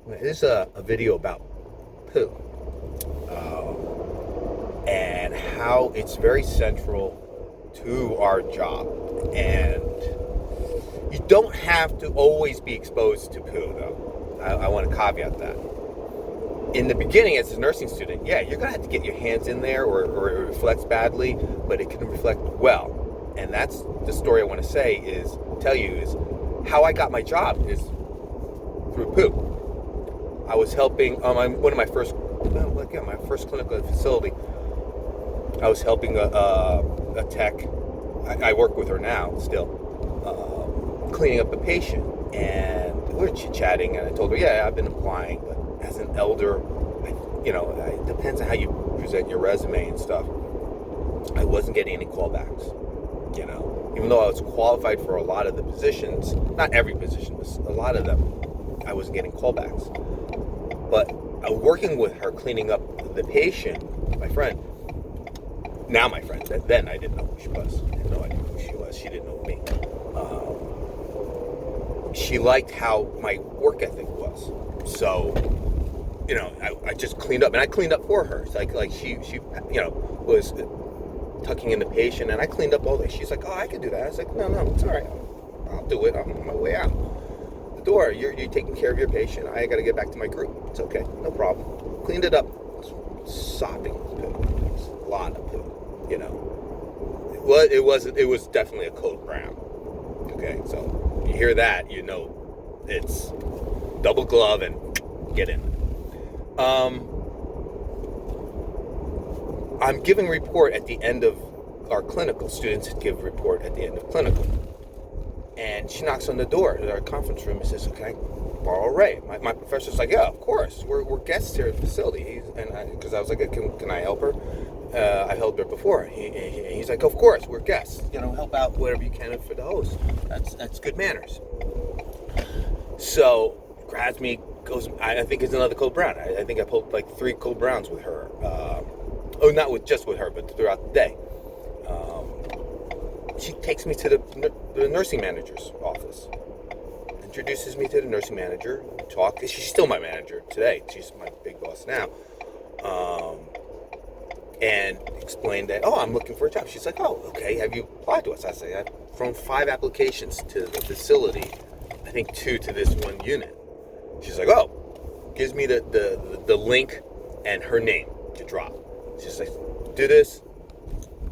This is a video about poo and how it's very central to our job. And you don't have to always be exposed to poo, though. I want to caveat that. In the beginning, as a nursing student, yeah, you're going to have to get your hands in there or it reflects badly, but it can reflect well. And that's the story I want to tell you is how I got my job is through poo. I was helping, one of my first, my first clinical facility, I was helping a tech, I work with her now still, cleaning up a patient. And we were chit-chatting, and I told her, yeah, I've been applying, but as an elder, it depends on how you present your resume and stuff. I wasn't getting any callbacks, even though I was qualified for a lot of the positions, not every position, but a lot of them, I wasn't getting callbacks. But I was working with her cleaning up the patient, my friend, now my friend, then I didn't know who she was. I had no idea who she was. She didn't know me. She liked how my work ethic was. So, I just cleaned up, and I cleaned up for her. It's like she was tucking in the patient, and I cleaned up all day. She's like, oh, I can do that. I was like, no, it's all right. I'll do it. I'm on my way out the door. You're taking care of your patient. I got to get back to my group. It's okay. No problem. Cleaned it up. Sopping with poo. It was a lot of poo. It was definitely a code brown. Okay, so you hear that, it's double glove and get in. I'm giving report at the end of our clinical. Students give report at the end of clinical. And she knocks on the door at our conference room and says, can I borrow Ray? My professor's like, yeah, of course. We're guests here at the facility. Because I was like, can I help her? I've helped her before. He's like, of course, we're guests. Help out whatever you can for the host. That's good manners. So grabs me, goes. I think it's another Code Brown. I think I pulled like 3 Code Browns with her. Not just with her, but throughout the day. She takes me to the nursing manager's office. Introduces me to the nursing manager. Talk. She's still my manager today. She's my big boss now. And explained that, I'm looking for a job. She's like, oh, okay, have you applied to us? I say, I've thrown 5 applications to the facility, I think 2 to this one unit. She's like, oh, gives me the link and her name to drop. She's like, do this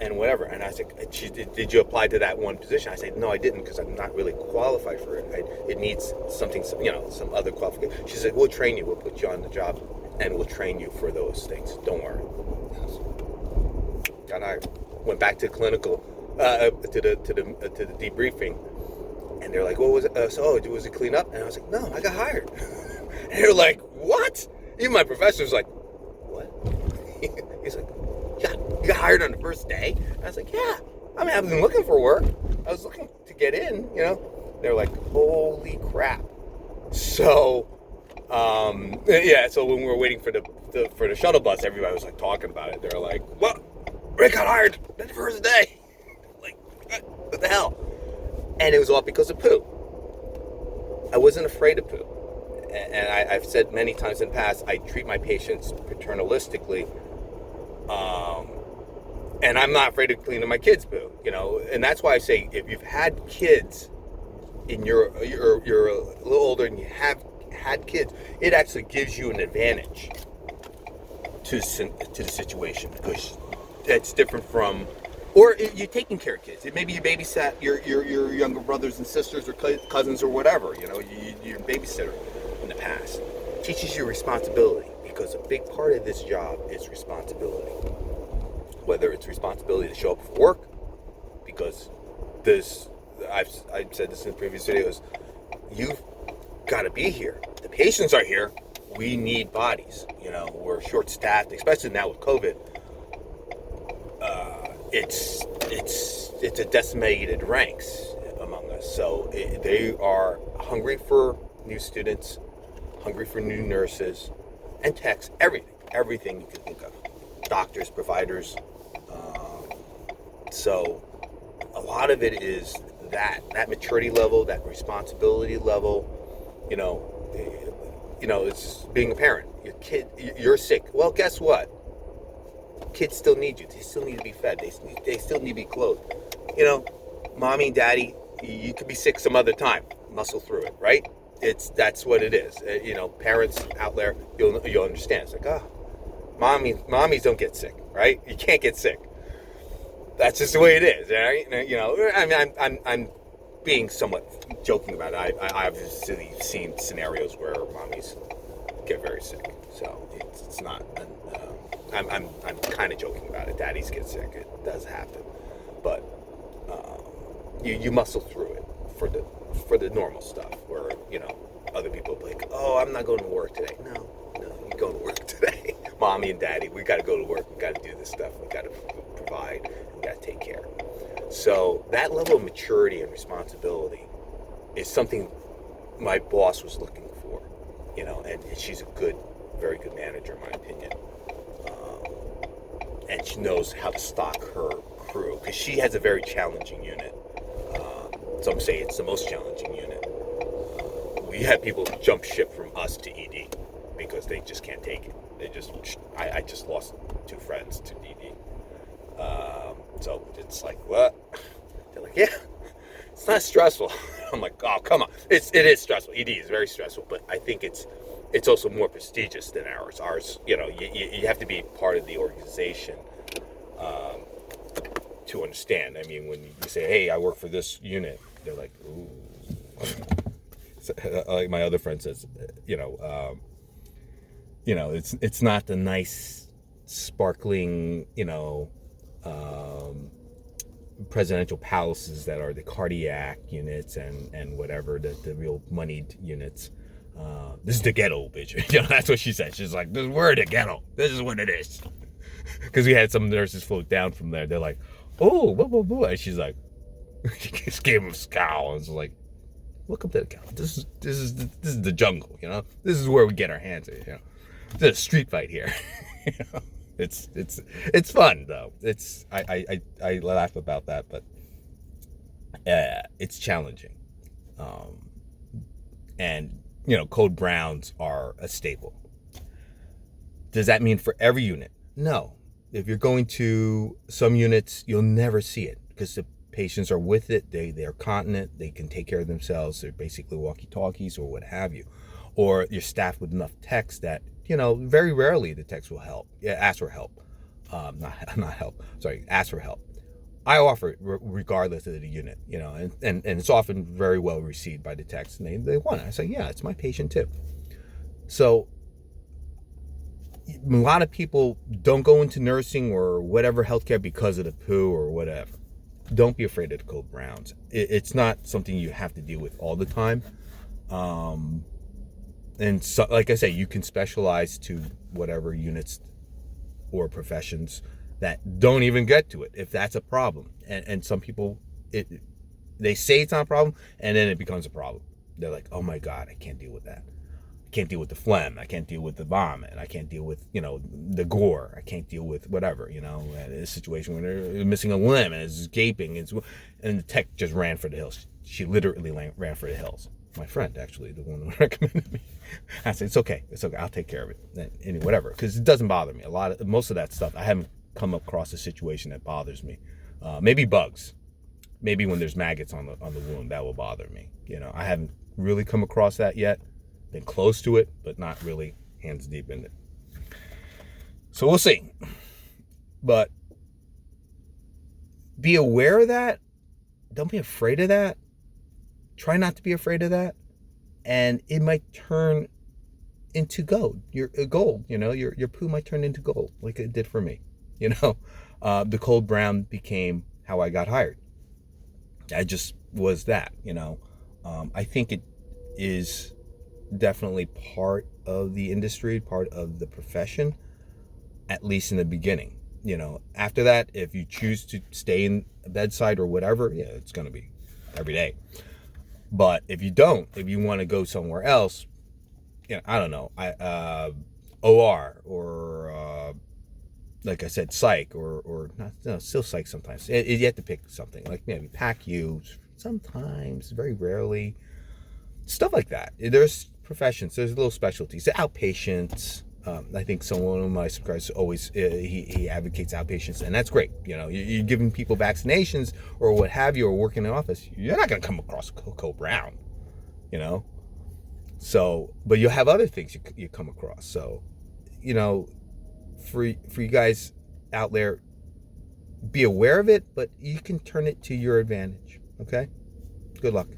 and whatever. And I said, did you apply to that one position? I said, no, I didn't, because I'm not really qualified for it. It needs something, some other qualification. She said, we'll train you. We'll put you on the job, and we'll train you for those things. Don't worry. And I went back to clinical, to the debriefing, and they're like, "What was it? Was it clean up?" And I was like, "No, I got hired." And they're like, "What?" Even my professor was like, "What?" He's like, "Yeah, you got hired on the first day?" And I was like, "Yeah. I mean, I've been looking for work. I was looking to get in, They're like, "Holy crap!" So, So when we were waiting for the shuttle bus, everybody was like talking about it. They're like, "What? Rick got hired the first day." Like, what the hell? And it was all because of poo. I wasn't afraid of poo. And I've said many times in the past, I treat my patients paternalistically. And I'm not afraid of cleaning my kids' poo, And that's why I say, if you've had kids and you're a little older and you have had kids, it actually gives you an advantage to the situation, because that's different from, or you're taking care of kids. Maybe you babysat your younger brothers and sisters or cousins or whatever. You're a babysitter in the past. It teaches you responsibility, because a big part of this job is responsibility. Whether it's responsibility to show up for work, because I've said this in previous videos, you've got to be here. The patients are here. We need bodies. We're short-staffed, especially now with COVID. It's a decimated ranks among us. So they are hungry for new students, hungry for new nurses, and techs. Everything you can think of. Doctors, providers. So a lot of it is that maturity level, that responsibility level. it's being a parent. Your kid, you're sick. Well, guess what? Kids still need you. They still need to be fed. They still need to be clothed. Mommy and daddy, you could be sick some other time. Muscle through it, right? That's what it is. Parents out there, you'll understand. It's like, mommies don't get sick, right? You can't get sick. That's just the way it is, right? I mean, I'm being somewhat joking about it. I obviously seen scenarios where mommies get very sick, so it's not. I'm kind of joking about it. Daddies get sick. It does happen, but you muscle through it for the normal stuff. Where other people are like, oh, I'm not going to work today. No, you go to work today. Mommy and daddy, we got to go to work. We got to do this stuff. We got to provide. We got to take care. So that level of maturity and responsibility is something my boss was looking for, and she's a very good manager in my opinion. And she knows how to stock her crew because she has a very challenging unit. Some say it's the most challenging unit. We had people jump ship from us to ED because they just can't take it. I just lost 2 friends to ED. So it's like, what? They're like, yeah, it's not stressful. I'm like, oh, come on. It is stressful. ED is very stressful, but I think it's also more prestigious than ours. Ours, you have to be part of the organization to understand. I mean, when you say, hey, I work for this unit, they're like, ooh. So, like my other friend says, it's not the nice, sparkling, presidential palaces that are the cardiac units and whatever, the real moneyed units. This is the ghetto, bitch. That's what she said. She's like, we're the ghetto. This is what it is. Because we had some nurses float down from there. They're like, oh, blah, blah, blah. And she's like, she just gave him a scowl. And it's like, welcome to the ghetto. This is the jungle, This is where we get our hands in, There's a street fight here. It's fun though. I laugh about that, but it's challenging. And code browns are a staple. Does that mean for every unit? No. If you're going to some units, you'll never see it because the patients are with it. They're continent. They can take care of themselves. They're basically walkie-talkies or what have you. Or you're staffed with enough techs that very rarely the techs will help. Yeah, ask for help. Not help. Sorry, ask for help. I offer it regardless of the unit, and it's often very well received by the techs, and they want it. I say, yeah, it's my patient too. So a lot of people don't go into nursing or whatever healthcare because of the poo or whatever. Don't be afraid of the code browns. It's not something you have to deal with all the time. And so, like I say, you can specialize to whatever units or professions that don't even get to it if that's a problem. And some people, they say it's not a problem, and then it becomes a problem. They're like, oh my God, I can't deal with that. I can't deal with the phlegm. I can't deal with the vomit. I can't deal with, the gore. I can't deal with whatever, a situation where they're missing a limb and it's gaping. And the tech just ran for the hills. She literally ran for the hills. My friend, actually, the one who recommended me. I said, it's okay. I'll take care of it. And whatever, because it doesn't bother me. Most of that stuff, I haven't come across a situation that bothers me. Maybe bugs. Maybe when there's maggots on the wound, that will bother me. I haven't really come across that yet. Been close to it, but not really hands deep in it. So we'll see. But be aware of that. Don't be afraid of that. Try not to be afraid of that. And it might turn into gold. Your gold, your poo might turn into gold, like it did for me. The cold brown became how I got hired. I just was that, I think it is definitely part of the industry, part of the profession, at least in the beginning. After that, if you choose to stay in a bedside or whatever, yeah, it's going to be every day. But if you don't, if you want to go somewhere else, I don't know, OR or like I said, psych or not, still psych sometimes. You have to pick something like maybe PACU sometimes, very rarely, stuff like that. There's professions. There's little specialties. The outpatients. I think one of my subscribers always he advocates outpatients, and that's great. You know, you're giving people vaccinations or what have you, or working in an office. You're not going to come across Coco Brown, you know. So, but you'll have other things you come across. So, you know, for you guys out there, be aware of it, but you can turn it to your advantage. Okay. Good luck.